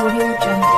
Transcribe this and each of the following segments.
Audio Jungle.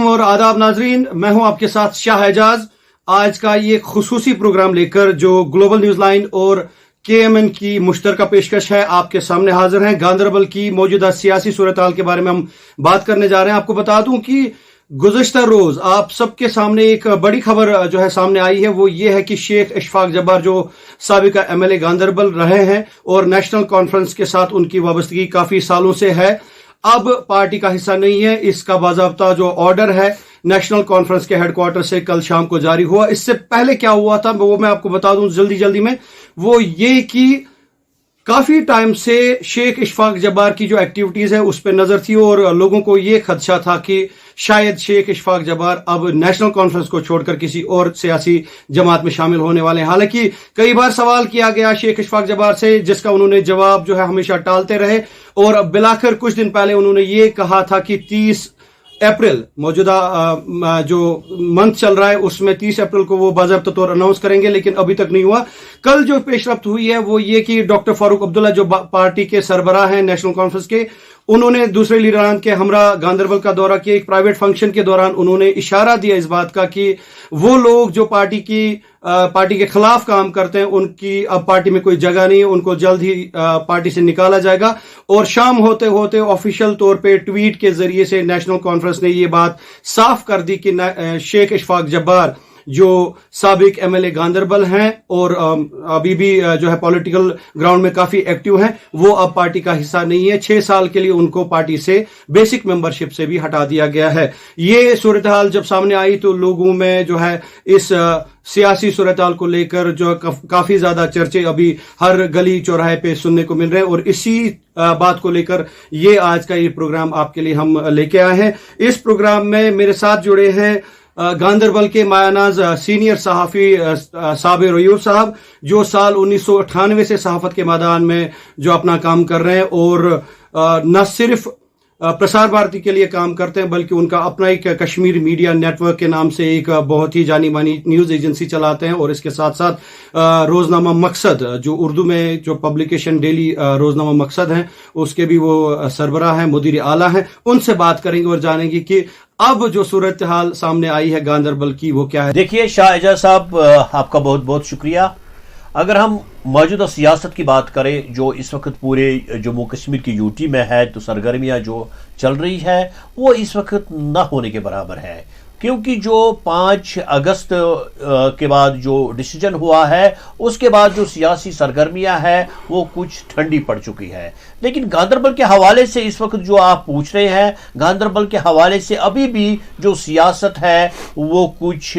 और आदाब नाजरीन, मैं हूं आपके साथ शाह एजाज। आज का ये खुसूसी प्रोग्राम लेकर जो ग्लोबल न्यूज लाइन और KMN की मुश्तरका पेशकश है, आपके सामने हाजिर हैं। गांदरबल की मौजूदा सियासी सूरत हाल के बारे में हम बात करने जा रहे हैं। आपको बता दूं कि गुज़श्ता रोज आप सबके सामने एक बड़ी खबर जो है सामने आई है, वो ये है कि शेख इशफाक जब्बार जो साबिका MLA गांदरबल रहे हैं और नेशनल कॉन्फ्रेंस के साथ उनकी वाबस्तगी काफी सालों से है, अब पार्टी का हिस्सा नहीं है। इसका बाज़ाब्ता जो ऑर्डर है नेशनल कॉन्फ्रेंस के हेडक्वार्टर से कल शाम को जारी हुआ। इससे पहले क्या हुआ था वो मैं आपको बता दूं जल्दी में। वो ये कि काफी टाइम से शेख इशफाक जब्बार की जो एक्टिविटीज है उस पर नजर थी और लोगों को ये खदशा था कि शायद शेख इशफाक जब्बार अब नेशनल कॉन्फ्रेंस को छोड़कर किसी और सियासी जमात में शामिल होने वाले हैं। हालांकि कई बार सवाल किया गया शेख इशफाक जब्बार से, जिसका उन्होंने जवाब जो है हमेशा टालते रहे और बिलाखिर कुछ दिन पहले उन्होंने ये कहा था कि 30 अप्रैल मौजूदा जो मंथ चल रहा है उसमें 30 अप्रैल को वो बाज़ाब्ता तौर अनाउंस करेंगे, लेकिन अभी तक नहीं हुआ। कल जो पेशरफ्त हुई है वो ये कि डॉक्टर फारूक अब्दुल्ला जो पार्टी के सरबराह हैं नेशनल कॉन्फ्रेंस के, उन्होंने दूसरे लीडरान के हमरा गांदरबल का दौरा किया। एक प्राइवेट फंक्शन के दौरान उन्होंने इशारा दिया इस बात का कि वो लोग जो पार्टी के खिलाफ काम करते हैं उनकी अब पार्टी में कोई जगह नहीं है, उनको जल्द ही पार्टी से निकाला जाएगा। और शाम होते होते ऑफिशियल तौर पे ट्वीट के जरिए से नेशनल कॉन्फ्रेंस ने ये बात साफ कर दी कि शेख इशफाक जब्बार जो साबिक MLA गांदरबल हैं और अभी भी जो है पॉलिटिकल ग्राउंड में काफी एक्टिव हैं, वो अब पार्टी का हिस्सा नहीं है। 6 साल के लिए उनको पार्टी से बेसिक मेंबरशिप से भी हटा दिया गया है। ये सूरत हाल जब सामने आई तो लोगों में जो है इस सियासी सूरत हाल को लेकर जो काफी ज्यादा चर्चे अभी हर गली चौराहे पे सुनने को मिल रहे हैं और इसी बात को लेकर ये आज का ये प्रोग्राम आपके लिए हम लेके आए हैं। इस प्रोग्राम में मेरे साथ जुड़े हैं गांदरबल के मायानाज सीनियर सहाफी साबिर रयूफ साहब, जो साल 1998 से सहाफत के मैदान में जो अपना काम कर रहे हैं और न सिर्फ प्रसार भारती के लिए काम करते हैं बल्कि उनका अपना एक कश्मीर मीडिया नेटवर्क के नाम से एक बहुत ही जानी मानी न्यूज एजेंसी चलाते हैं और इसके साथ साथ रोजनामा मकसद जो उर्दू में जो पब्लिकेशन डेली रोजनामा मकसद है उसके भी वो सरबराह हैं, मुदीर आला हैं। उनसे बात करेंगे और जानेंगे कि अब जो सूरत हाल सामने आई है गांदरबल की वो क्या है। देखिए शाह एजाज साहब, आपका बहुत बहुत शुक्रिया। अगर हम मौजूदा सियासत की बात करें जो इस वक्त पूरे जम्मू कश्मीर की यूटी में है, तो सरगर्मियां जो चल रही है वो इस वक्त न होने के बराबर है, क्योंकि जो 5 अगस्त के बाद जो डिसीजन हुआ है उसके बाद जो सियासी सरगर्मियां हैं वो कुछ ठंडी पड़ चुकी है। लेकिन गांदरबल के हवाले से इस वक्त जो आप पूछ रहे हैं, गांदरबल के हवाले से अभी भी जो सियासत है वो कुछ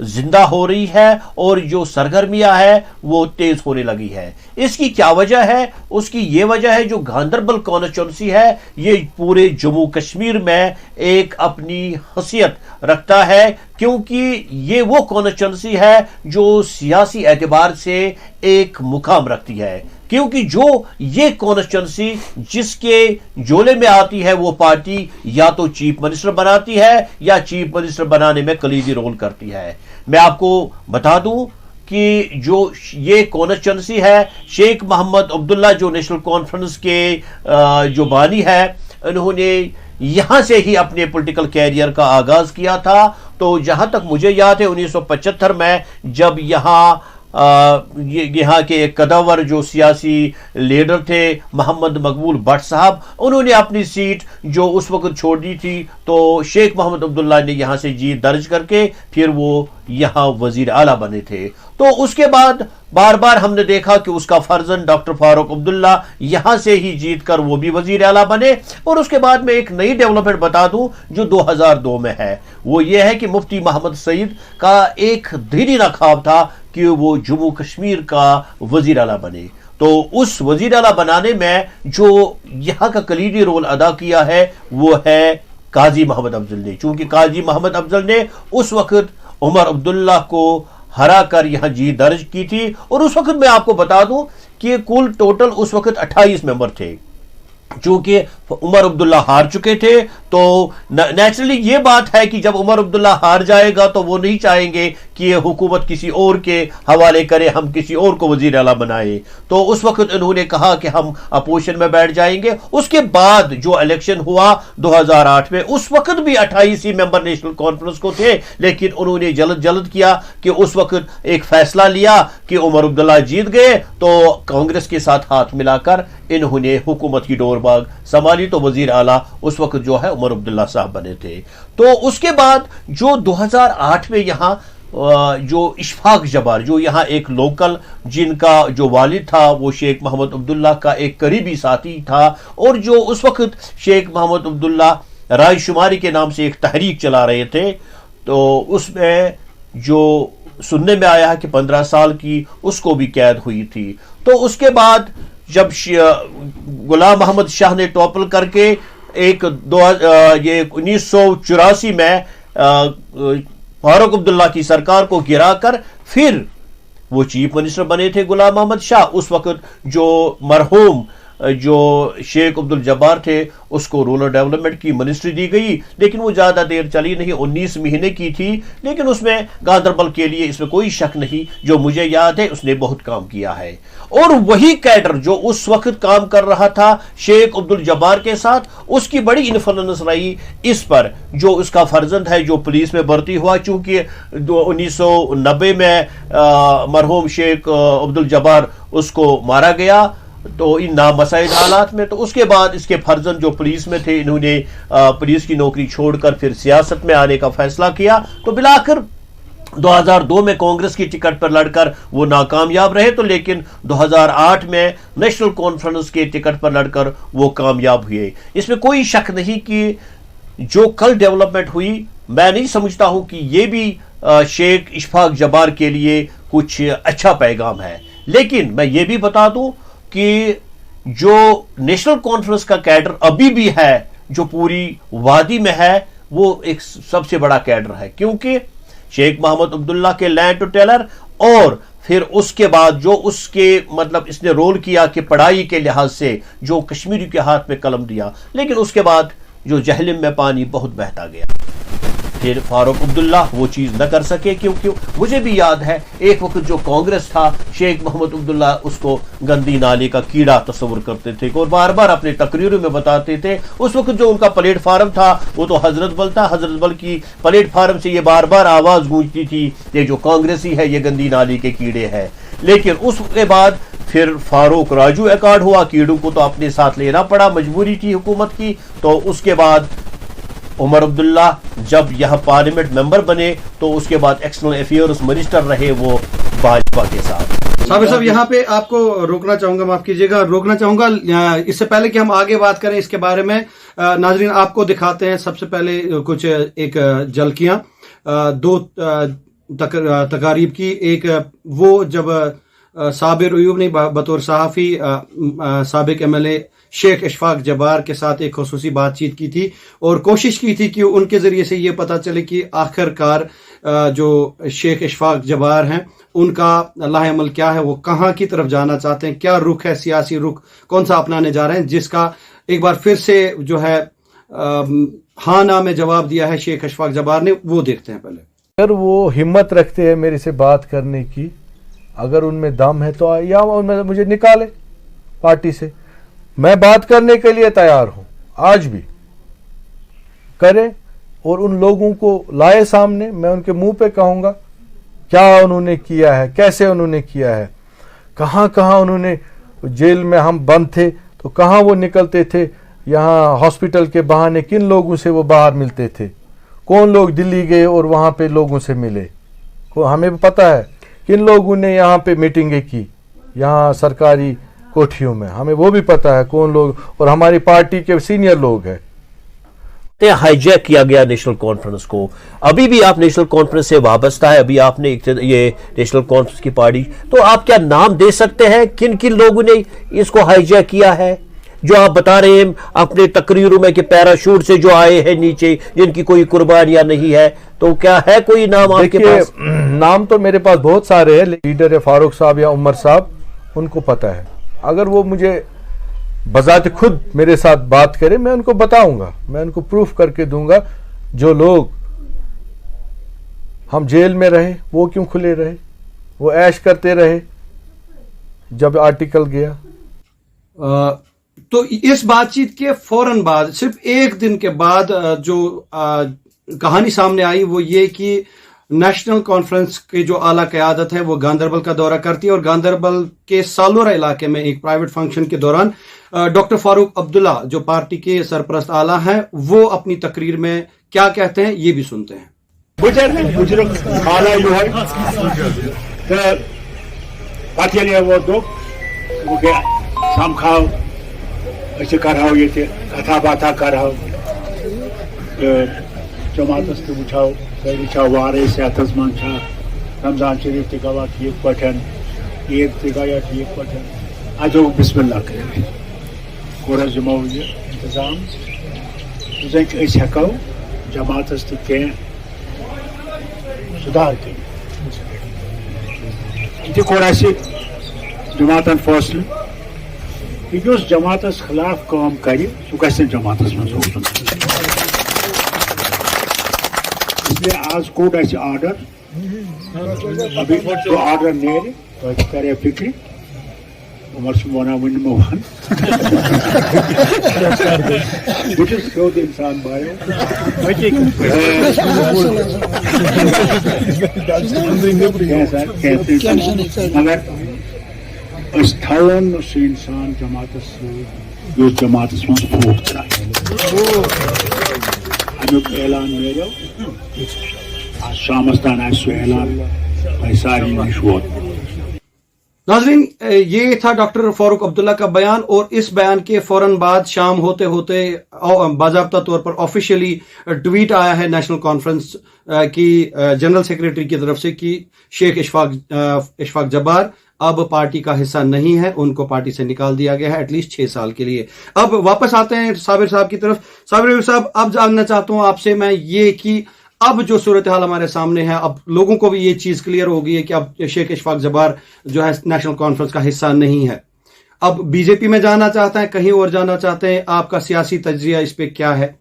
जिंदा हो रही है और जो सरगर्मियां है वो तेज होने लगी है। इसकी क्या वजह है? उसकी ये वजह है जो गांदरबल कॉन्स्टिट्यूंसी है ये पूरे जम्मू कश्मीर में एक अपनी हैसियत रखता है, क्योंकि ये वो कॉन्स्टिट्यूंसी है जो सियासी एतबार से एक मुकाम रखती है। क्योंकि जो ये कॉन्स्टिट्यूंसी जिसके जोले में आती है वो पार्टी या तो चीफ मिनिस्टर बनाती है या चीफ मिनिस्टर बनाने में कलीदी रोल करती है। मैं आपको बता दूं कि जो ये कॉन्स्टिट्यूंसी है, शेख मोहम्मद अब्दुल्ला जो नेशनल कॉन्फ्रेंस के जो बानी है, इन्होंने यहां से ही अपने पॉलिटिकल कैरियर का आगाज किया था। तो जहां तक मुझे याद है 1975 में जब यहाँ के एक कदावर जो सियासी लीडर थे मोहम्मद मकबूल भट्ट साहब, उन्होंने अपनी सीट जो उस वक्त छोड़ दी थी, तो शेख मोहम्मद अब्दुल्ला ने यहाँ से जीत दर्ज करके फिर वो यहाँ वजीर आला बने थे। तो उसके बाद बार बार हमने देखा कि उसका फर्जन डॉक्टर फारूक अब्दुल्ला यहां से ही जीतकर वो भी वजीर आला बने। और उसके बाद में एक नई डेवलपमेंट बता दूं जो 2002 में है, वो ये है कि मुफ्ती मोहम्मद सईद का एक दीना ख्वाब था कि वो जम्मू कश्मीर का वजीर आला बने। तो उस वजीर आला बनाने में जो यहाँ का कलीदी रोल अदा किया है वो है काजी मोहम्मद अफजल ने, चूंकि काजी मोहम्मद अफजल ने उस वक्त उमर अब्दुल्ला को हरा कर यहां जीत दर्ज की थी। और उस वक्त मैं आपको बता दूं कि कुल टोटल उस वक्त 28 मेंबर थे, चूंकि عمر عبداللہ ہار چکے تھے، تو نیچرلی یہ بات ہے کہ جب عمر عبداللہ ہار جائے گا تو وہ نہیں چاہیں گے کہ یہ حکومت کسی اور کے حوالے کرے، ہم کسی اور کو وزیر اعلیٰ بنائیں، تو اس وقت انہوں نے کہا کہ ہم اپوزیشن میں بیٹھ جائیں گے۔ اس کے بعد جو الیکشن ہوا 2008 میں، اس وقت بھی 28 ہی ممبر نیشنل کانفرنس کو تھے، لیکن انہوں نے جلد کیا کہ اس وقت ایک فیصلہ لیا کہ عمر عبداللہ جیت گئے تو کانگریس کے ساتھ ہاتھ ملا کر انہوں نے حکومت کی ڈور باغ سنبھالی، تو وزیر اعلیٰ اس وقت جو ہے عمر عبداللہ صاحب بنے تھے۔ تو اس کے بعد جو 2008 میں یہاں جو اشفاق جبار، جو یہاں ایک لوکل جن کا جو والد تھا وہ شیخ محمد عبداللہ کا ایک قریبی ساتھی تھا، اور جو اس وقت شیخ محمد عبداللہ رائے شماری کے نام سے ایک تحریک چلا رہے تھے، تو اس میں جو سننے میں آیا ہے کہ 15 سال کی اس کو بھی قید ہوئی تھی۔ تو اس کے بعد جب غلام محمد شاہ نے ٹوپل کر کے یہ 1984 میں فاروق عبداللہ کی سرکار کو گرا کر پھر وہ چیف منسٹر بنے تھے غلام محمد شاہ، اس وقت جو مرحوم جو شیخ عبد الجبار تھے اس کو رورل ڈیولپمنٹ کی منسٹری دی گئی، لیکن وہ زیادہ دیر چلی نہیں، 19 مہینے کی تھی، لیکن اس میں گاندربل کے لیے اس میں کوئی شک نہیں، جو مجھے یاد ہے اس نے بہت کام کیا ہے۔ اور وہی کیڈر جو اس وقت کام کر رہا تھا شیخ عبد الجبار کے ساتھ، اس کی بڑی انفلوئنس رہی اس پر، جو اس کا فرزند ہے جو پولیس میں بھرتی ہوا، چونکہ 1990 میں مرحوم شیخ عبد الجبار اس کو مارا گیا تو ان نامساعد حالات میں، تو اس کے بعد اس کے فرزند جو پولیس میں تھے انہوں نے پولیس کی نوکری چھوڑ کر پھر سیاست میں آنے کا فیصلہ کیا، تو بالآخر 2002 میں کانگریس کی ٹکٹ پر لڑ کر وہ ناکامیاب رہے، تو لیکن 2008 میں نیشنل کانفرنس کے ٹکٹ پر لڑ کر وہ کامیاب ہوئے۔ اس میں کوئی شک نہیں کہ جو کل ڈیولپمنٹ ہوئی، میں نہیں سمجھتا ہوں کہ یہ بھی شیخ اشفاق جبار کے لیے کچھ اچھا پیغام ہے، لیکن میں یہ بھی بتا دوں کہ جو نیشنل کانفرنس کا کیڈر ابھی بھی ہے جو پوری وادی میں ہے، وہ ایک سب سے بڑا کیڈر ہے، کیونکہ شیخ محمد عبداللہ کے لینڈ ٹو ٹیلر، اور پھر اس کے بعد جو اس کے مطلب اس نے رول کیا کہ پڑھائی کے لحاظ سے جو کشمیری کے ہاتھ میں قلم دیا، لیکن اس کے بعد جو جہلم میں پانی بہت بہتا گیا، پھر فاروق عبداللہ وہ چیز نہ کر سکے، کیونکہ مجھے بھی یاد ہے ایک وقت جو کانگریس تھا شیخ محمد عبداللہ اس کو گندی نالے کا کیڑا تصور کرتے تھے اور بار بار اپنے تقریروں میں بتاتے تھے۔ اس وقت جو ان کا پلیٹ فارم تھا وہ تو حضرت بل تھا، حضرت بل کی پلیٹ فارم سے یہ بار بار آواز گونجتی تھی یہ جو کانگریسی ہے یہ گندی نالی کے کیڑے ہے، لیکن اس کے بعد پھر فاروق راجو ایکارڈ ہوا، کیڑوں کو تو اپنے ساتھ لینا پڑا، مجبوری تھی حکومت کی۔ تو اس کے بعد عمر عبداللہ جب یہاں پارلیمنٹ ممبر بنے تو اس کے بعد ایکسٹرنل افیئرز منسٹر رہے وہ بھاجپا کے ساتھ۔ صابر صاحب یہاں پہ آپ کو روکنا چاہوں گا، معاف کیجیے گا، روکنا چاہوں گا اس سے پہلے کہ ہم آگے بات کریں اس کے بارے میں، ناظرین آپ کو دکھاتے ہیں سب سے پہلے کچھ ایک جھلکیاں دو تقاریب کی۔ ایک وہ جب صابر ایوب نے بطور صحافی سابق ایم ایل اے شیخ اشفاق جبار کے ساتھ ایک خصوصی بات چیت کی تھی اور کوشش کی تھی کہ ان کے ذریعے سے یہ پتہ چلے کہ آخر کار جو شیخ اشفاق جبار ہیں ان کا لاہ عمل کیا ہے، وہ کہاں کی طرف جانا چاہتے ہیں، کیا رخ ہے، سیاسی رخ کون سا اپنانے جا رہے ہیں، جس کا ایک بار پھر سے جو ہے ہاں نہ میں جواب دیا ہے شیخ اشفاق جبار نے، وہ دیکھتے ہیں پہلے۔ اگر وہ ہمت رکھتے ہیں میرے سے بات کرنے کی، اگر ان میں دم ہے تو یا مجھے نکالے پارٹی سے، میں بات کرنے کے لیے تیار ہوں، آج بھی کرے اور ان لوگوں کو لائے سامنے، میں ان کے منہ پہ کہوں گا کیا انہوں نے کیا ہے، کیسے انہوں نے کیا ہے، کہاں کہاں انہوں نے، جیل میں ہم بند تھے تو کہاں وہ نکلتے تھے، یہاں ہاسپٹل کے بہانے کن لوگوں سے وہ باہر ملتے تھے، کون لوگ دلی گئے اور وہاں پہ لوگوں سے ملے، ہمیں پتہ ہے کن لوگوں نے یہاں پہ میٹنگیں کی یہاں سرکاری کوٹھیوں میں، ہمیں وہ بھی پتہ ہے کون لوگ، اور ہماری پارٹی کے سینئر لوگ ہیں۔ ہائی جیک کیا گیا نیشنل کانفرنس کو، ابھی بھی آپ نیشنل کانفرنس سے وابستہ ہے، ابھی آپ نے یہ نیشنل کانفرنس کی پارٹی، تو آپ کیا نام دے سکتے ہیں کن کن لوگوں نے اس کو ہائی جیک کیا ہے، جو آپ بتا رہے ہیں اپنے تقریروں میں کہ پیراشوٹ سے جو آئے ہیں نیچے جن کی کوئی قربانیاں نہیں ہے، تو کیا ہے کوئی نام آپ کے پاس؟ نام تو میرے پاس بہت سارے ہیں، لیڈر ہے فاروق صاحب یا عمر صاحب، ان کو پتہ ہے، اگر وہ مجھے बजाते खुद मेरे साथ बात करें, मैं उनको बताऊंगा, मैं उनको प्रूफ करके दूंगा जो लोग हम जेल में रहे वो क्यों खुले रहे, वो ऐश करते रहे जब आर्टिकल गया। तो इस बातचीत के फौरन बाद, सिर्फ एक दिन के बाद जो कहानी सामने आई वो ये कि नेशनल कॉन्फ्रेंस के जो आला क़यादत है वो गांदरबल का दौरा करती है, और गांदरबल के सालोरा इलाके में एक प्राइवेट फंक्शन के दौरान डॉक्टर फारूक अब्दुल्ला जो पार्टी के सरपरस्त आला हैं वो अपनी तकरीर में क्या कहते हैं ये भी सुनते हैं। कथा बाथा करहाओ जमातस तो बुझाओ वारे सेहतस मन रमजान शरीफ तक गवा ठीक पठन, ईद तक गया ठीक पठन, आज बिस्मिल्लाह करें और जमो ये इंतजाम हेको जमातस तो क्या सुधार कर जमातन फैसले यह जमातस खिलाफ काम कर जमातस मज इसलिए आज कोर्ट आर्डर, अभी जो आर्डर नेर तो करे फिक्र उमर वन वन वन बस थोद इंसान बायो मगर थवन सह इंसान जमातस जमातस मज फूक चाहे अमुक ऐलान मिलो आज शामस तान सह ऐलान सारी नश वोत। नाज़रीन, ये था डॉक्टर फारूक अब्दुल्ला का बयान, और इस बयान के फौरन बाद शाम होते होते बाज़ाब्ता तौर पर ऑफिशियली ट्वीट आया है नेशनल कॉन्फ्रेंस की जनरल सेक्रेटरी की तरफ से कि शेख इशफाक जब्बार अब पार्टी का हिस्सा नहीं है, उनको पार्टी से निकाल दिया गया है एटलीस्ट 6 साल के लिए। अब वापस आते हैं साबिर साहब की तरफ। साबिर साहब, अब जानना चाहता हूं आपसे मैं ये कि अब जो सूरत हाल हमारे सामने है, अब लोगों को भी ये चीज क्लियर हो गई है कि अब शेख इशफाक जब्बार जो है नेशनल कॉन्फ्रेंस का हिस्सा नहीं है, अब बीजेपी में जाना चाहते हैं, कहीं और जाना चाहते हैं, आपका सियासी तजरिया इस पे क्या है?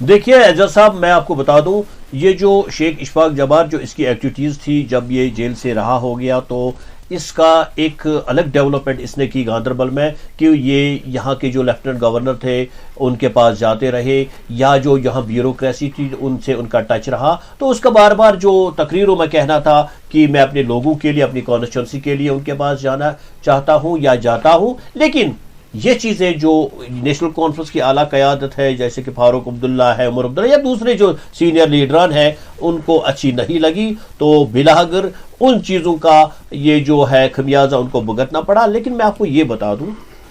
देखिए एजाज साहब, मैं आपको बता दूं, ये जो शेख इशफाक जब्बार जो इसकी एक्टिविटीज थी जब ये जेल से रहा हो गया, तो इसका एक अलग डेवलपमेंट इसने की गांदरबल में कि ये यहाँ के जो लेफ्टिनेंट गवर्नर थे उनके पास जाते रहे, या जो यहाँ ब्यूरोक्रेसी थी उनसे उनका टच रहा, तो उसका बार बार जो तकरीरों में कहना था कि मैं अपने लोगों के लिए, अपनी कॉन्स्टिट्यूंसी के लिए उनके पास जाना चाहता हूँ या जाता हूँ। लेकिन ये चीज़ें जो नेशनल कॉन्फ्रेंस की आला क़यादत है, जैसे कि फारूक अब्दुल्ला है, उमर अब्दुल्ला या दूसरे जो सीनियर लीडरान हैं, उनको अच्छी नहीं लगी, तो बिलागर उन चीज़ों का ये जो है खमियाजा उनको भुगतना पड़ा। लेकिन मैं आपको ये बता दूं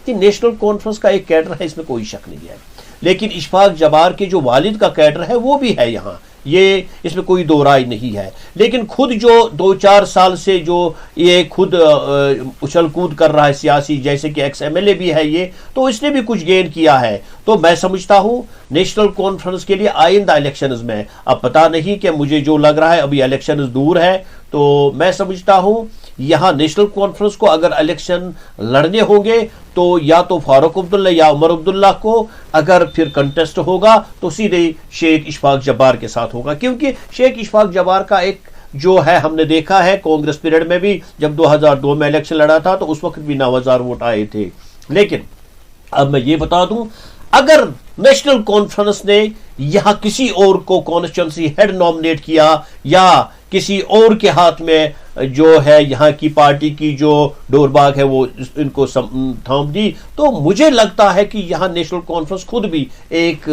कि नेशनल कॉन्फ्रेंस का एक कैडर है, इसमें कोई शक नहीं है, लेकिन इशफाक जब्बार के जो वालिद का कैडर है वो भी है यहाँ, ये इसमें कोई दो राय नहीं है। लेकिन खुद जो 2-4 साल से जो ये खुद उछल कूद कर रहा है सियासी, जैसे कि एक्स MLA भी है ये, तो इसने भी कुछ गेन किया है। तो मैं समझता हूँ नेशनल कॉन्फ्रेंस के लिए आइंदा इलेक्शंस में, अब पता नहीं कि मुझे जो लग रहा है अभी इलेक्शंस दूर है, तो मैं समझता हूँ यहाँ नेशनल कॉन्फ्रेंस को अगर इलेक्शन लड़ने होंगे तो या तो फारूक अब्दुल्ला या उमर अब्दुल्ला को, अगर फिर कंटेस्ट होगा तो सीधे शेख इशफाक जब्बार के साथ होगा, क्योंकि शेख इशफाक जब्बार का एक जो है हमने देखा है कांग्रेस पीरियड में भी, जब 2002 में इलेक्शन लड़ा था तो उस वक्त भी 9,000 वोट आए थे। लेकिन अब मैं ये बता दूं, अगर नेशनल कॉन्फ्रेंस ने यहां किसी और को कॉन्स्टिट्यूंसी हेड नॉमिनेट किया या किसी और के हाथ में जो है यहाँ की पार्टी की जो डोरबाग है वो इनको थाम दी, तो मुझे लगता है कि यहाँ नेशनल कॉन्फ्रेंस खुद भी एक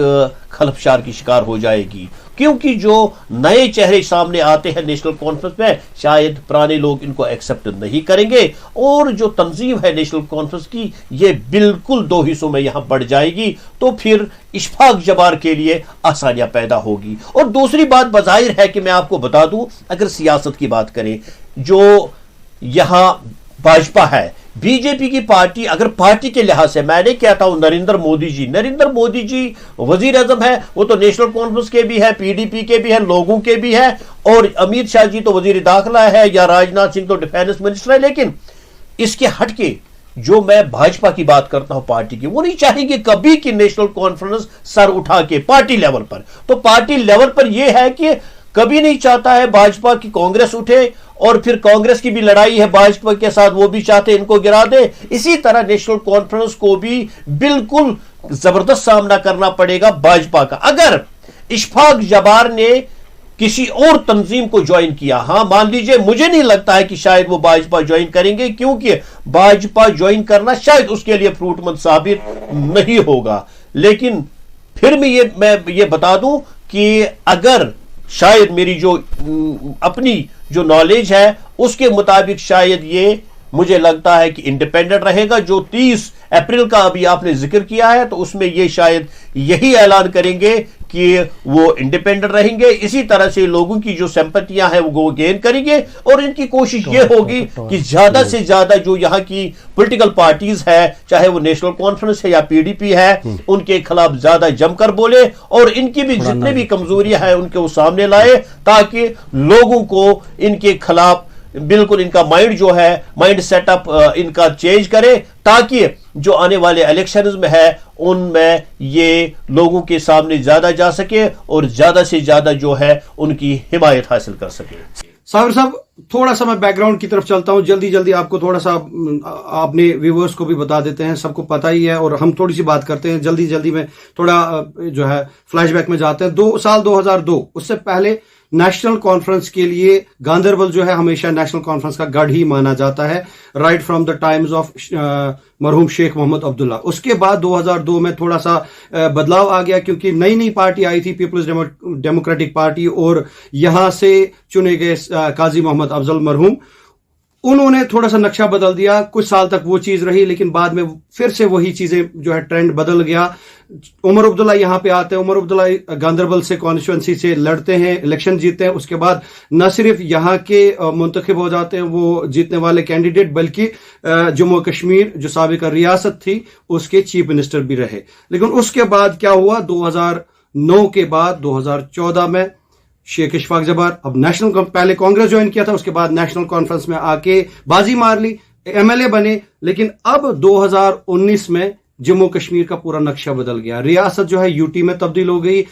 खलफशार की शिकार हो जाएगी, क्योंकि जो नए चेहरे सामने आते हैं नेशनल कॉन्फ्रेंस में, शायद पुराने लोग इनको एक्सेप्ट नहीं करेंगे, और जो तंजीम है नेशनल कॉन्फ्रेंस की ये बिल्कुल 2 हिस्सों में यहाँ बढ़ जाएगी, तो फिर इशफाक जब्बार के लिए आसानियां पैदा होगी। और दूसरी बात बज़ाहिर है कि मैं आपको बता दूं, अगर सियासत की बात करें, जो यहां भाजपा है, बीजेपी की पार्टी, अगर पार्टी के लिहाज से मैं नहीं कहता हूं नरेंद्र मोदी जी वजीर आजम है, वो तो नेशनल कॉन्फ्रेंस के भी है, PDP के भी है, लोगों के भी है, और अमित शाह जी तो वजीर दाखिला है, या राजनाथ सिंह तो डिफेंस मिनिस्टर है। लेकिन इसके हटके جو میں بھاجپا کی بات کرتا ہوں پارٹی کی، وہ نہیں چاہیں گے کبھی کہ نیشنل کانفرنس سر اٹھا کے پارٹی لیول پر، تو پارٹی لیول پر یہ ہے کہ کبھی نہیں چاہتا ہے بھاجپا کی کانگریس اٹھے، اور پھر کانگریس کی بھی لڑائی ہے بھاجپا کے ساتھ، وہ بھی چاہتے ہیں ان کو گرا دے. اسی طرح نیشنل کانفرنس کو بھی بالکل زبردست سامنا کرنا پڑے گا بھاجپا کا. اگر اشفاق جبار نے کسی اور تنظیم کو جوائن کیا، ہاں مان لیجئے، مجھے نہیں لگتا ہے کہ شاید وہ بھاجپا جوائن کریں گے، کیونکہ بھاجپا جوائن کرنا شاید اس کے لیے فروٹ مند ثابت نہیں ہوگا. لیکن پھر میں یہ بتا دوں کہ اگر شاید میری جو اپنی جو نالج ہے اس کے مطابق شاید یہ مجھے لگتا ہے کہ انڈیپینڈنٹ رہے گا. جو 30 اپریل کا ابھی آپ نے ذکر کیا ہے تو اس میں یہ شاید یہی اعلان کریں گے کہ وہ انڈیپینڈنٹ رہیں گے. اسی طرح سے لوگوں کی جو سمپتیاں ہیں وہ گین کریں گے، اور ان کی کوشش یہ ہوگی کہ زیادہ سے زیادہ جو یہاں کی پولیٹیکل پارٹیز ہے، چاہے وہ نیشنل کانفرنس ہے یا PDP ہے، ان کے خلاف زیادہ جم کر بولے، اور ان کی بھی جتنے بھی کمزوریاں ہیں ان کو سامنے لائے، تاکہ لوگوں کو ان کے خلاف بالکل ان کا مائنڈ جو ہے، مائنڈ سیٹ اپ ان کا چینج کرے، تاکہ جو آنے والے الیکشنز میں ہے ان میں یہ لوگوں کے سامنے زیادہ جا سکے اور زیادہ سے زیادہ جو ہے ان کی حمایت حاصل کر سکے. صابر صاحب، تھوڑا سا میں بیک گراؤنڈ کی طرف چلتا ہوں، جلدی آپ کو تھوڑا سا اپنے ویورز کو بھی بتا دیتے ہیں، سب کو پتہ ہی ہے، اور ہم تھوڑی سی بات کرتے ہیں جلدی میں، تھوڑا جو ہے فلیش بیک میں جاتے ہیں. سال 2002، اس سے پہلے نیشنل کانفرنس کے لیے گاندربل جو ہے ہمیشہ نیشنل کانفرنس کا گڑھ ہی مانا جاتا ہے، right from the times of مرحوم شیخ محمد عبداللہ. اس کے بعد 2002 میں تھوڑا سا بدلاؤ آ گیا، کیونکہ نئی پارٹی آئی تھی، پیپلز ڈیموکریٹک پارٹی، اور یہاں سے چنے گئے قاضی محمد افضل مرحوم. انہوں نے تھوڑا سا نقشہ بدل دیا، کچھ سال تک وہ چیز رہی، لیکن بعد میں پھر سے وہی چیزیں جو ہے ٹرینڈ بدل گیا. عمر عبداللہ یہاں پہ آتے ہیں، عمر عبداللہ گاندربل سے کانسٹیچوئنسی سے لڑتے ہیں، الیکشن جیتے ہیں. اس کے بعد نہ صرف یہاں کے منتخب ہو جاتے ہیں وہ جیتنے والے کینڈیڈیٹ، بلکہ جموں کشمیر جو سابقہ ریاست تھی اس کے چیف منسٹر بھی رہے. لیکن اس کے بعد کیا ہوا، 2009 کے بعد 2014 میں شیخ اشفاق جبار، اب نیشنل، پہلے کانگریس جوائن کیا تھا، اس کے بعد نیشنل کانفرنس میں آ کے بازی مار لی، MLA بنے. لیکن اب 2019 میں جموں کشمیر کا پورا نقشہ بدل گیا، ریاست جو ہے UT میں تبدیل ہو گئی،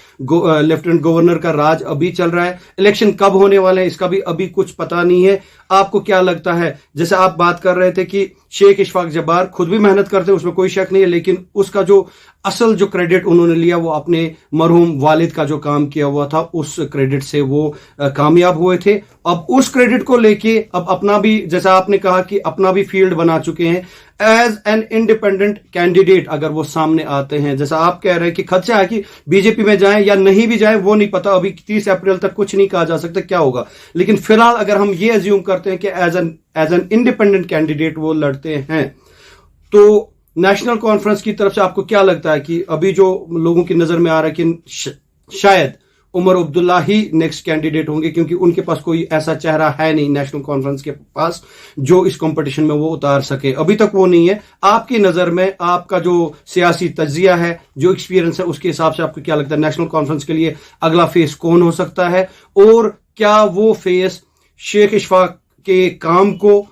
لیفٹنٹ گورنر کا راج ابھی چل رہا ہے. الیکشن کب ہونے والے ہیں اس کا بھی ابھی کچھ پتا نہیں ہے. آپ کو کیا لگتا ہے، جیسے آپ بات کر رہے تھے کہ شیخ اشفاق جبار خود بھی محنت کرتے ہیں، اس میں کوئی شک نہیں ہے، لیکن اس کا جو اصل جو کریڈٹ انہوں نے لیا وہ اپنے مرحوم والد کا جو کام کیا ہوا تھا اس کریڈٹ سے وہ کامیاب ہوئے تھے. اب اس کریڈٹ کو لے کے اب اپنا بھی، جیسا آپ نے کہا کہ اپنا بھی فیلڈ بنا چکے ہیں ایز این انڈیپینڈنٹ کینڈیڈیٹ. اگر وہ سامنے آتے ہیں، جیسا آپ کہہ رہے ہیں کہ خدشہ ہے کہ BJP میں جائیں یا نہیں بھی جائیں وہ نہیں پتا، ابھی 30 اپریل تک کچھ نہیں کہا جا سکتا کیا ہوگا. لیکن فی الحال اگر ہم یہ ایزیوم کرتے ہیں کہ ایز این انڈیپینڈنٹ کینڈیڈیٹ وہ لڑتے ہیں، تو نیشنل کانفرنس کی طرف سے آپ کو کیا لگتا ہے کہ ابھی جو لوگوں کی نظر میں آ رہا ہے کہ شاید عمر عبداللہ ہی نیکسٹ کینڈیڈیٹ ہوں گے، کیونکہ ان کے پاس کوئی ایسا چہرہ ہے نہیں نیشنل کانفرنس کے پاس جو اس کمپٹیشن میں وہ اتار سکے، ابھی تک وہ نہیں ہے. آپ کی نظر میں، آپ کا جو سیاسی تجزیہ ہے، جو ایکسپیرینس ہے، اس کے حساب سے آپ کو کیا لگتا ہے نیشنل کانفرنس کے لیے اگلا فیس کون ہو سکتا ہے، اور کیا وہ فیس شیخ اشفاق کے کام کو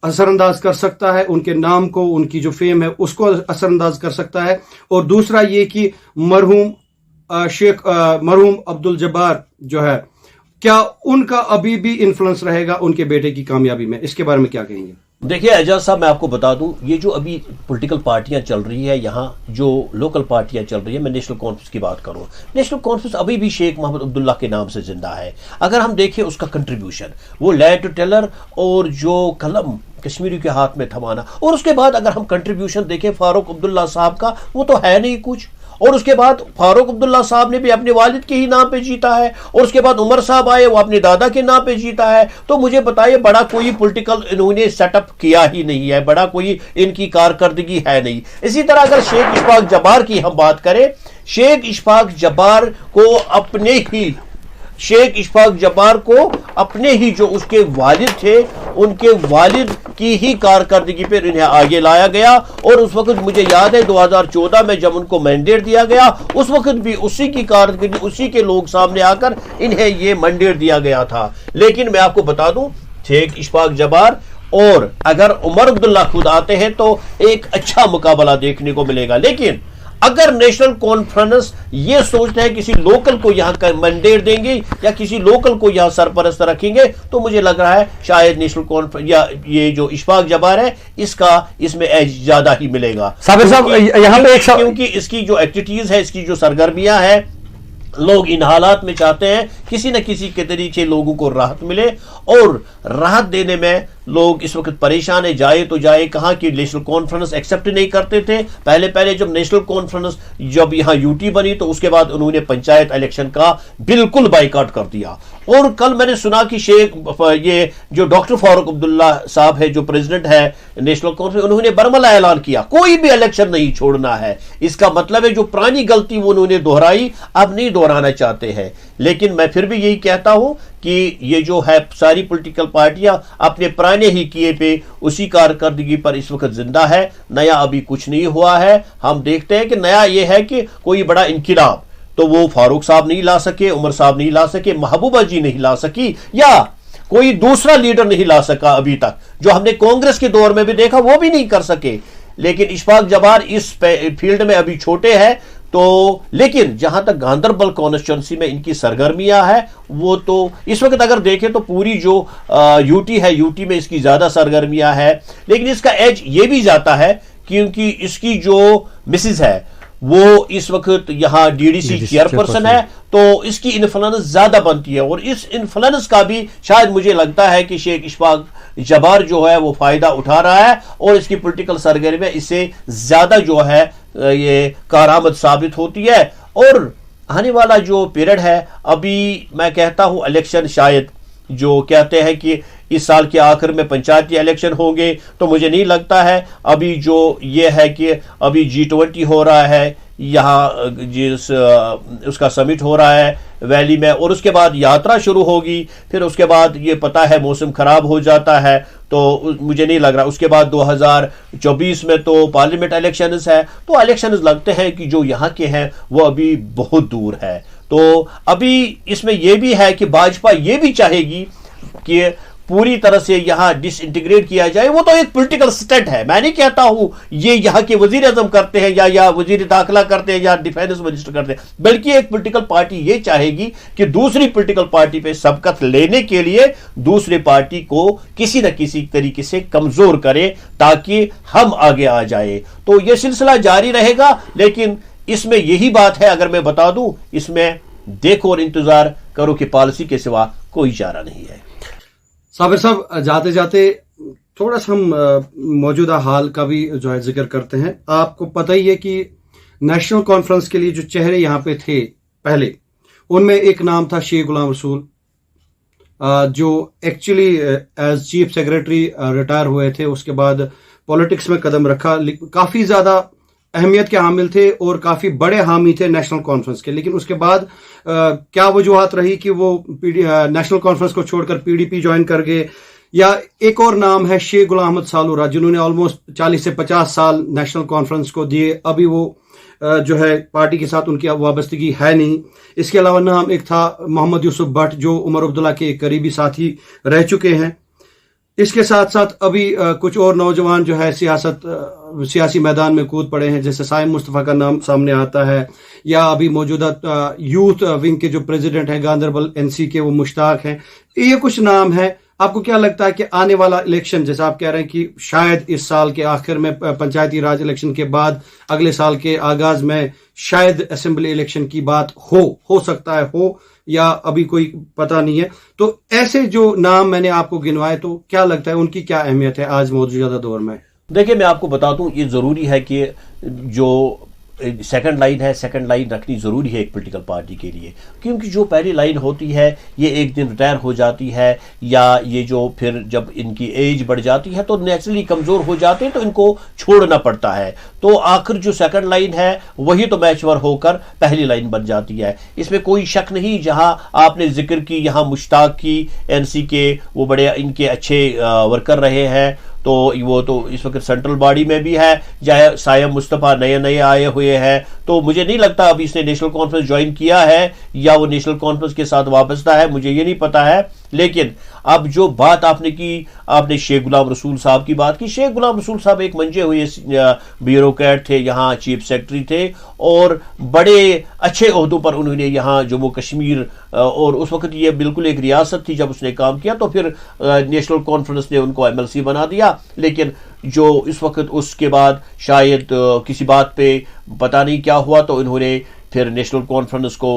اثر انداز کر سکتا ہے، ان کے نام کو، ان کی جو فیم ہے اس کو اثر انداز کر سکتا ہے؟ اور دوسرا یہ کہ مرحوم عبد الجبار جو ہے، کیا ان کا ابھی بھی انفلوئنس رہے گا ان کے بیٹے کی کامیابی میں؟ اس کے بارے میں کیا کہیں گے؟ دیکھیے اعجاز صاحب، میں آپ کو بتا دوں، یہ جو ابھی پولیٹیکل پارٹیاں چل رہی ہے، یہاں جو لوکل پارٹیاں چل رہی ہیں، میں نیشنل کانفرنس کی بات کروں، نیشنل کانفرنس ابھی بھی شیخ محمد عبداللہ کے نام سے زندہ ہے. اگر ہم دیکھیں اس کا کنٹریبیوشن، وہ لینڈ ٹیلر اور جو قلم کشمیری کے ہاتھ میں تھمانا، اور اس کے بعد اگر ہم کنٹریبیوشن دیکھیں فاروق عبداللہ صاحب کا، وہ تو ہے نہیں کچھ. اور اس کے بعد فاروق عبداللہ صاحب نے بھی اپنے والد کے ہی نام پہ جیتا ہے، اور اس کے بعد عمر صاحب آئے، وہ اپنے دادا کے نام پہ جیتا ہے. تو مجھے بتائیے، بڑا کوئی پولیٹیکل انہوں نے سیٹ اپ کیا ہی نہیں ہے، بڑا کوئی ان کی کارکردگی ہے نہیں. اسی طرح اگر شیخ اشفاق جبار کی ہم بات کریں، شیخ اشفاق جبار کو اپنے ہی جو اس کے والد تھے، ان کے والد کی ہی کارکردگی پر انہیں آگے لایا گیا. اور اس وقت مجھے یاد ہے 2014 میں جب ان کو مینڈیٹ دیا گیا، اس وقت بھی اسی کی کارکردگی، اسی کے لوگ سامنے آ کر انہیں یہ مینڈیٹ دیا گیا تھا. لیکن میں آپ کو بتا دوں، شیخ اشفاق جبار اور अगर उमर अब्दुल्ला खुद आते हैं तो एक अच्छा मुकाबला देखने को मिलेगा। लेकिन अगर नेशनल कॉन्फ्रेंस ये सोचते हैं किसी लोकल को यहां का मैंडेट देंगे या किसी लोकल को यहां सरपरस्त रखेंगे, तो मुझे लग रहा है शायद नेशनल कॉन्फ्रेंस या ये जो इशफाक जबार है इसमें एज ज्यादा ही मिलेगा। साबिर साहब यहां पे क्योंकि इसकी जो एक्टिविटीज है, इसकी जो सरगर्मियां है, लोग इन हालात में चाहते हैं किसी न किसी के तरीके लोगों को राहत मिले, और राहत देने में लोग इस वक्त परेशान है। जाए तो जाए कहां की नेशनल कॉन्फ्रेंस एक्सेप्ट नहीं करते थे। पहले जब नेशनल कॉन्फ्रेंस जब यहां यूटी बनी तो उसके बाद उन्होंने पंचायत इलेक्शन का बिल्कुल बाइकआउट कर दिया। और कल मैंने सुना कि ये जो डॉक्टर फारूक अब्दुल्ला साहब है, जो प्रेसिडेंट है नेशनल कॉन्फ्रेंस, उन्होंने बरमला ऐलान किया कोई भी इलेक्शन नहीं छोड़ना है। इसका मतलब है जो पुरानी गलती वो उन्होंने दोहराई अब नहीं दोहराना चाहते हैं। लेकिन मैं फिर भी यही कहता हूं कि ये जो है सारी पॉलिटिकल पार्टियां अपने पुराने ही किए पे उसी कारकर्दगी पर इस वक्त जिंदा है। नया अभी कुछ नहीं हुआ है। हम देखते हैं कि नया ये है कि कोई बड़ा इनकिलाब तो वो फारूक साहब नहीं ला सके, उमर साहब नहीं ला सके, महबूबा जी नहीं ला सकी, या कोई दूसरा लीडर नहीं ला सका अभी तक। जो हमने कांग्रेस के दौर में भी देखा वो भी नहीं कर सके। लेकिन इशफाक जबार इस फील्ड में अभी छोटे हैं। तो लेकिन जहां तक गांधरबल कॉन्स्टिट्यूंसी में इनकी सरगर्मियां है, वो तो इस वक्त अगर देखें तो पूरी जो यूटी है, यूटी में इसकी ज्यादा सरगर्मियां है। लेकिन इसका एज ये भी जाता है क्योंकि इसकी जो मिसेज है वो इस वक्त यहां डीडीसी चेयरपर्सन है, तो इसकी इन्फ्लुएंस ज्यादा बनती है। और इस इन्फ्लुएंस का भी शायद मुझे लगता है कि शेख इशफाक जबार जो है वो फायदा उठा रहा है, और इसकी पॉलिटिकल सरगर्मी इससे ज्यादा जो है ये कारआमद साबित होती है। और आने वाला जो पीरियड है, अभी मैं कहता हूं इलेक्शन शायद जो कहते हैं कि इस साल के आखिर में पंचायती इलेक्शन होंगे, तो मुझे नहीं लगता है। अभी जो ये है कि अभी G20 हो रहा है यहाँ, जिस उसका समिट हो रहा है वैली में, और उसके बाद यात्रा शुरू होगी। फिर उसके बाद ये पता है मौसम खराब हो जाता है, तो मुझे नहीं लग रहा। उसके बाद 2024 में तो पार्लियामेंट इलेक्शंस है, तो इलेक्शंस लगते हैं कि जो यहाँ के हैं वो अभी बहुत दूर है। तो अभी इसमें यह भी है कि भाजपा ये भी चाहेगी कि पूरी तरह से यहां डिसइंटीग्रेट किया जाए। वो तो एक पॉलिटिकल स्टंट है। मैं नहीं कहता हूं ये यहां के वजीर आजम करते हैं या वजीर दाखिला करते हैं या डिफेंस मिनिस्टर करते हैं, बल्कि एक पॉलिटिकल पार्टी ये चाहेगी कि दूसरी पॉलिटिकल पार्टी पे सबकत लेने के लिए दूसरी पार्टी को किसी न किसी तरीके से कमजोर करे ताकि हम आगे आ जाए। तो यह सिलसिला जारी रहेगा। लेकिन इसमें यही बात है, अगर मैं बता दूं, इसमें देखो और इंतजार करो कि पॉलिसी के सिवा कोई चारा नहीं है। साबिर साहब, जाते जाते थोड़ा सा हम मौजूदा हाल का भी जो है जिक्र करते हैं। आपको पता ही है कि नेशनल कॉन्फ्रेंस के लिए जो चेहरे यहाँ पे थे पहले, उनमें एक नाम था शेख गुलाम रसूल, जो actually as chief secretary retire हुए थे। उसके बाद पॉलिटिक्स में कदम रखा, काफी ज्यादा अहमियत के हामिल थे और काफी बड़े हामी थे नेशनल कॉन्फ्रेंस के। लेकिन उसके बाद क्या वजूहत रही कि वो नेशनल कॉन्फ्रेंस को छोड़कर पीडीपी ज्वाइन कर गए। या एक और नाम है शेख गुलाम अहमद सालूरा, जिन्होंने ऑलमोस्ट 40 से 50 साल नेशनल कॉन्फ्रेंस को दिए। अभी वो जो है पार्टी के साथ उनकी वाबस्तगी है नहीं। इसके अलावा नाम एक था मोहम्मद यूसुफ भट्ट, जो उमर अब्दुल्ला के करीबी साथी रह चुके हैं। इसके साथ साथ अभी कुछ और नौजवान जो है सियासी मैदान में कूद पड़े हैं, जैसे साइम मुस्तफा का नाम सामने आता है, या अभी मौजूदा यूथ विंग के जो प्रेसिडेंट हैं गांधरबल एनसी के, वो मुश्ताक हैं। ये कुछ नाम है। आपको क्या लगता है कि आने वाला इलेक्शन, जैसे आप कह रहे हैं कि शायद इस साल के आखिर में पंचायती राज इलेक्शन के बाद अगले साल के आगाज में शायद असेंबली इलेक्शन की बात हो सकता है हो, या अभी कोई पता नहीं है, तो ऐसे जो नाम मैंने आपको गिनवाए, तो क्या लगता है उनकी क्या अहमियत है आज मौजूदा दौर में? देखिए, मैं आपको बता दूं, ये जरूरी है कि जो सेकंड लाइन है, सेकंड लाइन रखनी जरूरी है एक पॉलिटिकल पार्टी के लिए, क्योंकि जो पहली लाइन होती है ये एक दिन रिटायर हो जाती है, या ये जो फिर जब इनकी एज बढ़ जाती है तो नेचुरली कमजोर हो जाते हैं, तो इनको छोड़ना पड़ता है। तो आखिर जो सेकंड लाइन है वही तो मैचवर होकर पहली लाइन बन जाती है, इसमें कोई शक नहीं। जहां आपने जिक्र की यहाँ मुश्ताक की, एनसी के वो बड़े इनके अच्छे वर्कर रहे हैं, तो वो तो इस वक्त सेंट्रल बॉडी में भी है। चाहे सायम मुस्तफा नए आए हुए हैं, तो मुझे नहीं लगता अभी इसने नेशनल कॉन्फ्रेंस ज्वाइन किया है या वो नेशनल कॉन्फ्रेंस के साथ वाबस्ता है, मुझे ये नहीं पता है। لیکن اب جو بات آپ نے کی, آپ نے شیخ غلام رسول صاحب کی بات کی. شیخ غلام رسول صاحب ایک منجے ہوئے بیوروکریٹ تھے, یہاں چیف سیکرٹری تھے, اور بڑے اچھے عہدوں پر انہوں نے یہاں جموں کشمیر, اور اس وقت یہ بالکل ایک ریاست تھی جب اس نے کام کیا, تو پھر نیشنل کانفرنس نے ان کو ایم ایل سی بنا دیا. لیکن جو اس وقت اس کے بعد شاید کسی بات پہ پتہ نہیں کیا ہوا, تو انہوں نے پھر نیشنل کانفرنس کو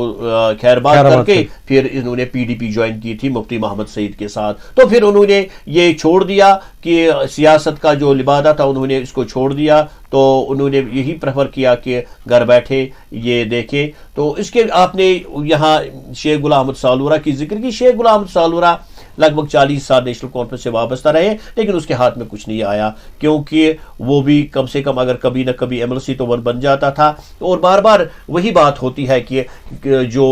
خیرباد کر کے پھر انہوں نے پی ڈی پی جوائن کی تھی مفتی محمد سعید کے ساتھ. تو پھر انہوں نے یہ چھوڑ دیا کہ سیاست کا جو لبادہ تھا انہوں نے اس کو چھوڑ دیا, تو انہوں نے یہی پریفر کیا کہ گھر بیٹھے یہ دیکھیں. تو اس کے آپ نے یہاں شیخ غلام احمد سالورہ کی ذکر کی. شیخ غلام احمد سالورہ لگ بھگ 40 سال نیشنل کانفرنس سے وابستہ رہے, لیکن اس کے ہاتھ میں کچھ نہیں آیا, کیونکہ وہ بھی کم سے کم اگر کبھی نہ کبھی ایم ایل سی تو بن جاتا تھا. اور بار بار وہی بات ہوتی ہے کہ جو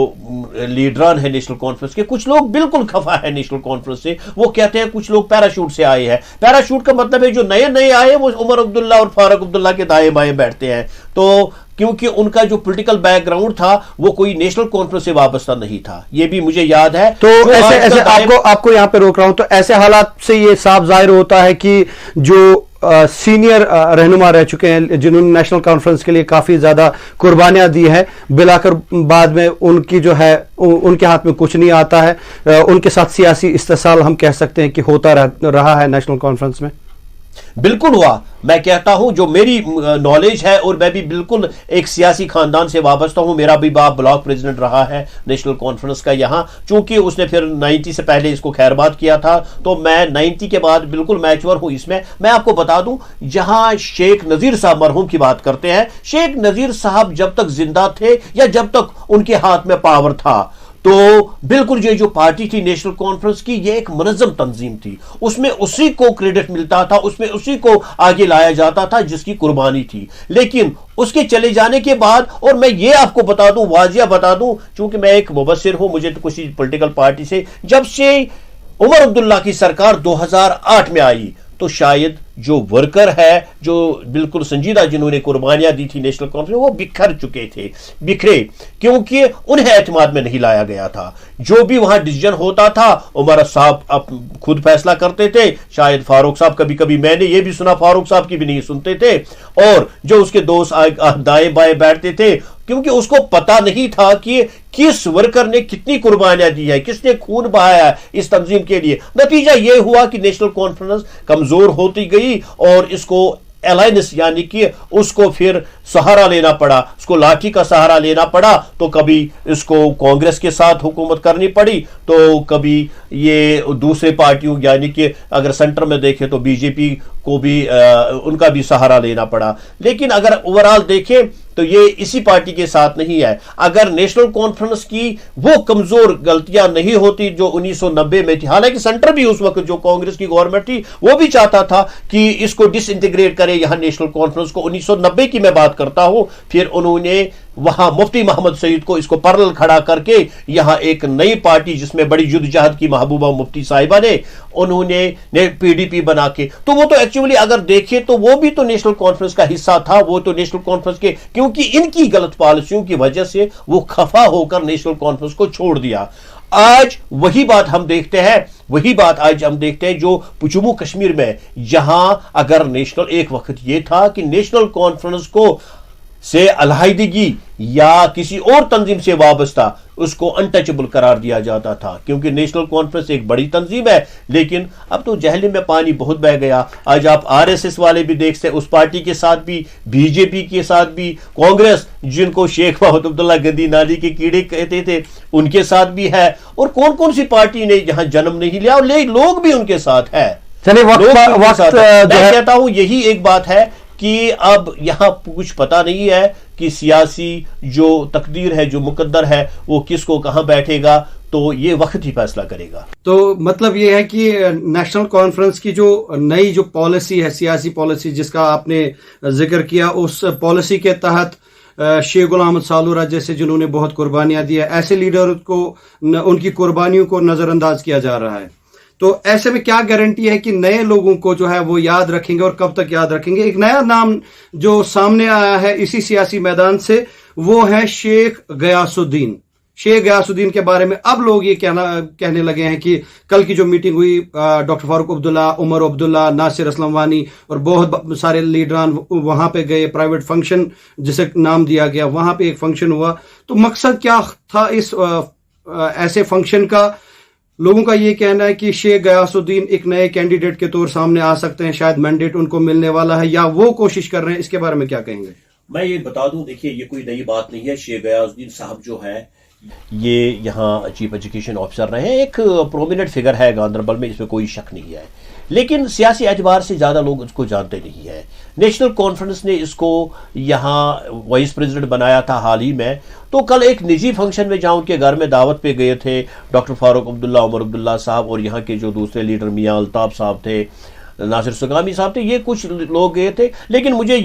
لیڈران ہیں نیشنل کانفرنس کے, کچھ لوگ بالکل خفا ہے نیشنل کانفرنس سے. وہ کہتے ہیں کچھ لوگ پیراشوٹ سے آئے ہیں. پیراشوٹ کا مطلب ہے جو نئے آئے وہ عمر عبداللہ اور فاروق عبداللہ کے دائیں بائیں بیٹھتے ہیں. تو کیونکہ ان کا جو پولیٹیکل بیک گراؤنڈ تھا وہ کوئی نیشنل کانفرنس سے وابستہ نہیں تھا, یہ بھی مجھے یاد ہے. تو ایسے آپ کو یہاں پہ روک رہا ہوں, تو ایسے حالات سے یہ صاف ظاہر ہوتا ہے کہ جو سینئر رہنما رہ چکے ہیں جنہوں نے نیشنل کانفرنس کے لیے کافی زیادہ قربانیاں دی ہیں, بلا کر بعد میں ان کی جو ہے ان کے ہاتھ میں کچھ نہیں آتا ہے, ان کے ساتھ سیاسی استحصال ہم کہہ سکتے ہیں کہ ہوتا رہا ہے نیشنل کانفرنس میں. بالکل ہوا. میں کہتا ہوں جو میری نالج ہے, اور میں بھی بالکل ایک سیاسی خاندان سے وابستہ ہوں. میرا بھی باپ بلاک پریزیڈنٹ رہا ہے نیشنل کانفرنس کا یہاں, چونکہ اس نے پھر 90 سے پہلے اس کو خیرباد کیا تھا, تو میں 90 کے بعد بالکل میچور ہوں اس میں. میں آپ کو بتا دوں, جہاں شیخ نذیر صاحب مرحوم کی بات کرتے ہیں, شیخ نذیر صاحب جب تک زندہ تھے یا جب تک ان کے ہاتھ میں پاور تھا, تو بالکل یہ جو پارٹی تھی نیشنل کانفرنس کی, یہ ایک منظم تنظیم تھی. اس میں اسی کو کریڈٹ ملتا تھا, اس میں اسی کو آگے لایا جاتا تھا جس کی قربانی تھی. لیکن اس کے چلے جانے کے بعد, اور میں یہ آپ کو بتا دوں, واضح بتا دوں, چونکہ میں ایک مبصر ہوں, مجھے تو کسی پولیٹیکل پارٹی سے جب سے عمر عبداللہ کی سرکار 2008 میں آئی, تو شاید جو ورکر ہے, جو بالکل سنجیدہ جنہوں نے قربانیاں دی تھی نیشنل کانفرنس, وہ بکھر چکے تھے, بکھرے, کیونکہ انہیں اعتماد میں نہیں لایا گیا تھا. جو بھی وہاں ڈیسیژن ہوتا تھا عمر صاحب خود فیصلہ کرتے تھے. شاید فاروق صاحب, کبھی کبھی میں نے یہ بھی سنا فاروق صاحب کی بھی نہیں سنتے تھے, اور جو اس کے دوست دائیں بائیں بیٹھتے تھے, کیونکہ اس کو پتا نہیں تھا کہ کس ورکر نے کتنی قربانیاں دی ہے, کس نے خون بہایا ہے اس تنظیم کے لیے. نتیجہ یہ ہوا کہ نیشنل کانفرنس کمزور ہوتی گئی, اور اس کو الائنس یعنی کہ اس کو پھر سہارا لینا پڑا, اس کو لاٹھی کا سہارا لینا پڑا. تو کبھی اس کو کانگریس کے ساتھ حکومت کرنی پڑی, تو کبھی یہ دوسرے پارٹیوں یعنی کہ اگر سینٹر میں دیکھیں تو بی جے پی کو بھی ان کا بھی سہارا لینا پڑا. لیکن اگر اوورال دیکھیں تو یہ اسی پارٹی کے ساتھ نہیں ہے. اگر نیشنل کانفرنس کی وہ کمزور غلطیاں نہیں ہوتی جو 1990 میں تھی, حالانکہ سینٹر بھی اس وقت جو کانگریس کی گورنمنٹ تھی وہ بھی چاہتا تھا کہ اس کو ڈس انٹیگریٹ کرے یہاں نیشنل کانفرنس کو. 1990 کی میں بات کرتا ہوں. پھر انہوں نے وہاں مفتی محمد سعید کو اس کو پرل کھڑا کر کے یہاں ایک نئی پارٹی جس میں بڑی جدوجہد کی محبوبہ مفتی صاحبہ نے, انہوں نے پی ڈی پی بنا کے, تو وہ تو ایکچولی اگر دیکھیں تو وہ بھی تو نیشنل کانفرنس کا حصہ تھا. وہ تو نیشنل کانفرنس کے, کیونکہ ان کی غلط پالیسیوں کی وجہ سے وہ خفا ہو کر نیشنل کانفرنس کو چھوڑ دیا. آج وہی بات ہم دیکھتے ہیں, جو جموں کشمیر میں, جہاں اگر نیشنل ایک وقت یہ تھا کہ نیشنل کانفرنس کو سے علیحدگی یا کسی اور تنظیم سے وابستہ اس کو انٹچبل قرار دیا جاتا تھا, کیونکہ نیشنل کانفرنس ایک بڑی تنظیم ہے. لیکن اب تو جہلم میں پانی بہت بہ گیا. آج آپ آر ایس ایس والے بھی دیکھتے, اس پارٹی کے ساتھ بھی, بی جے پی کے ساتھ بھی, کانگریس جن کو شیخ محمد عبداللہ گندی نالی کے کیڑے کہتے تھے ان کے ساتھ بھی ہے, اور کون سی پارٹی نے یہاں جنم نہیں لیا, اور لوگ بھی ان کے ساتھ ہے. میں کہتا ہوں یہی ایک بات ہے کہ اب یہاں کچھ پتا نہیں ہے کہ سیاسی جو تقدیر ہے, جو مقدر ہے, وہ کس کو کہاں بیٹھے گا, تو یہ وقت ہی فیصلہ کرے گا. تو مطلب یہ ہے کہ نیشنل کانفرنس کی جو نئی جو پالیسی ہے, سیاسی پالیسی جس کا آپ نے ذکر کیا, اس پالیسی کے تحت شیخ غلام احمد سالورہ جیسے جنہوں نے بہت قربانیاں دی ہے, ایسے لیڈر کو ان کی قربانیوں کو نظر انداز کیا جا رہا ہے. تو ایسے میں کیا گارنٹی ہے کہ نئے لوگوں کو جو ہے وہ یاد رکھیں گے, اور کب تک یاد رکھیں گے؟ ایک نیا نام جو سامنے آیا ہے اسی سیاسی میدان سے, وہ ہے شیخ غیاث الدین. शेख गयासुद्दीन के बारे में अब लोग ये कहने लगे हैं कि कल की जो मीटिंग हुई डॉक्टर फारूक अब्दुल्ला, उमर अब्दुल्ला, नासिर असलम वानी और बहुत सारे लीडरान वहां पे गए, प्राइवेट फंक्शन जिसे नाम दिया गया वहां पे एक फंक्शन हुआ। तो मकसद क्या था इस ऐसे फंक्शन का? लोगों का ये कहना है कि शेख गयासुद्दीन एक नए कैंडिडेट के तौर सामने आ सकते हैं, शायद मैंडेट उनको मिलने वाला है या वो कोशिश कर रहे हैं। इसके बारे में क्या कहेंगे? मैं ये बता दूं, देखिए ये कोई नई बात नहीं है। शेख गयासुद्दीन साहब जो है ये यहाँ चीफ एजुकेशन ऑफिसर रहे हैं, एक प्रोमिनेंट फिगर है गांधरबल में, इसमें कोई शक नहीं है। लेकिन सियासी एतबार से ज़्यादा लोग इसको जानते नहीं है। नेशनल कॉन्फ्रेंस ने इसको यहाँ वाइस प्रेसिडेंट बनाया था हाल ही में। तो कल एक निजी फंक्शन में जहाँ उनके घर में दावत पे गए थे डॉक्टर फारूक अब्दुल्ला, उमर अब्दुल्ला साहब और यहाँ के जो दूसरे लीडर मियाँ अल्ताफ साहब थे, नासिर सुगामी साहब थे, ये कुछ लोग गए थे। लेकिन मुझे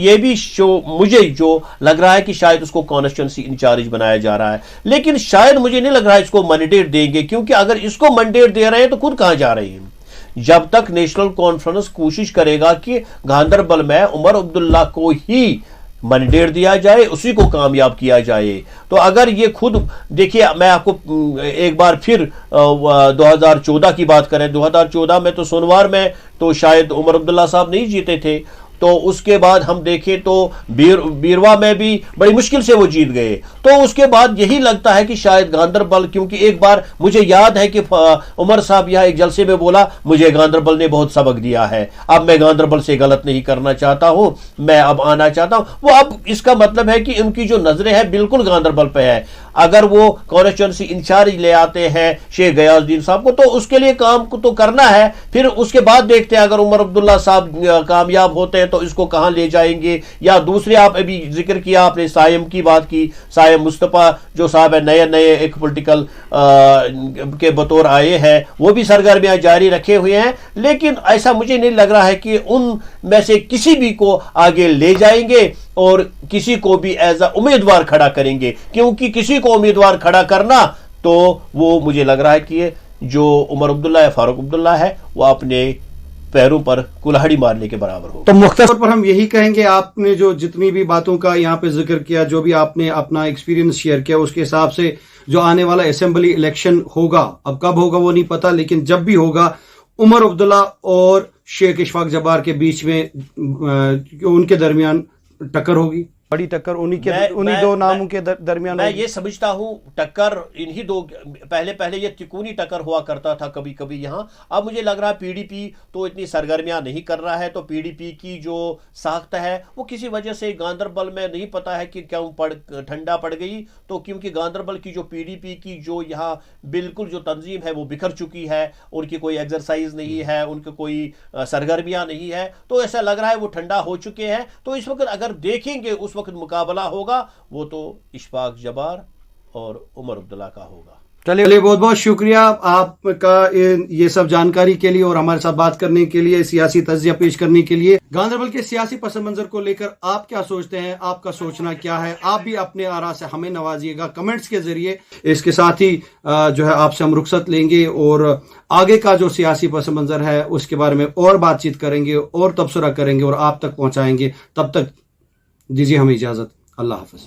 जो लग रहा है कि शायद उसको कॉन्स्टिट्यूंसी इंचार्ज बनाया जा रहा है, लेकिन शायद मुझे नहीं लग रहा है इसको मैंडेट देंगे, क्योंकि अगर इसको मैंडेट दे रहे हैं तो खुद कहां जा रहे हैं। जब तक नेशनल कॉन्फ्रेंस कोशिश करेगा कि गांधरबल में उमर अब्दुल्ला को ही मैंडेट दिया जाए, उसी को कामयाब किया जाए, तो अगर ये खुद देखिए, मैं आपको एक बार फिर 2014 की बात करें, 2014 में तो सोनवार में तो शायद उमर अब्दुल्ला साहब नहीं जीते थे। तो उसके बाद हम देखें तो बीरवा में भी बड़ी मुश्किल से वो जीत गए। तो उसके बाद यही लगता है कि शायद गांधरबल, क्योंकि एक बार मुझे याद है कि उमर साहब यहाँ एक जलसे में बोला, मुझे गांधरबल ने बहुत सबक दिया है, अब मैं गांधरबल से गलत नहीं करना चाहता हूं, मैं अब आना चाहता हूं। वो अब इसका मतलब है कि उनकी जो नजरें हैं बिल्कुल गांधरबल पे है। अगर वो कॉन्स्टिट्यूंसी इंचार्ज ले आते हैं शेख गयासुद्दीन साहब को, तो उसके लिए काम को तो करना है, फिर उसके बाद देखते हैं अगर उमर अब्दुल्ला साहब कामयाब होते हैं तो इसको कहां ले जाएंगे। या दूसरे, आप अभी जिक्र किया आपने सायम की बात की, सायम मुस्तफा जो साहब है, नए एक पॉलिटिकल के बतौर आए हैं, वो भी सरगर्मियां जारी रखे हुए हैं। लेकिन ऐसा मुझे नहीं लग रहा है कि उन में से किसी भी को आगे ले जाएंगे और किसी को भी एज अ उम्मीदवार खड़ा करेंगे, क्योंकि किसी को उम्मीदवार खड़ा करना तो वो मुझे लग रहा है कि जो उमर अब्दुल्ला या फारूक अब्दुल्ला है वो अपने पैरों पर कुल्हाड़ी मारने के बराबर हो। तो मुख्तसर पर हम यही कहेंगे, आपने जो जितनी भी बातों का यहाँ पे जिक्र किया, जो भी आपने अपना एक्सपीरियंस शेयर किया, उसके हिसाब से जो आने वाला असेंबली इलेक्शन होगा, अब कब होगा वो नहीं पता, लेकिन जब भी होगा उमर अब्दुल्ला और शेख इशफाक जब्बार के बीच में उनके दरमियान टक्कर होगी, बड़ी टक्कर उन्हीं दो नामों के दरमियान। मैं ये समझता हूं टक्कर इन्हीं दो, पहले ये तिकोनी टक्कर हुआ करता था कभी कभी यहाँ। अब मुझे लग रहा है पीडीपी तो इतनी सरगर्मियां नहीं कर रहा है, तो पीडीपी की जो साख्त है वो किसी वजह से गांधरबल में नहीं पता है कि क्यों ठंडा पड़ गई। तो क्योंकि गांधरबल की जो पीडीपी की जो यहाँ बिल्कुल जो तंजीम है वो बिखर चुकी है, उनकी कोई एक्सरसाइज नहीं है, उनकी कोई सरगर्मियां नहीं है, तो ऐसा लग रहा है वो ठंडा हो चुके हैं। तो इस वक्त अगर देखेंगे उस वक्त मुकाबला होगा वो तो इशफाक जब्बार और उमर अब्दुल्ला का होगा। चलिए, बहुत बहुत शुक्रिया आपका ये सब जानकारी के लिए और हमारे साथ बात करने के लिए, सियासी तज्जिया पेश करने के लिए। गांधरबल के सियासी पस मंजर को लेकर आप क्या सोचते हैं, आपका सोचना क्या है? आप भी अपने आरा से हमें नवाजिएगा कमेंट्स के जरिए। इसके साथ ही जो है आपसे हम रुखसत लेंगे और आगे का जो सियासी पस मंजर है उसके बारे में और बातचीत करेंगे और तबसरा करेंगे और आप तक पहुंचाएंगे। तब तक दीजिए हमें इजाजत। अल्लाह हाफिज।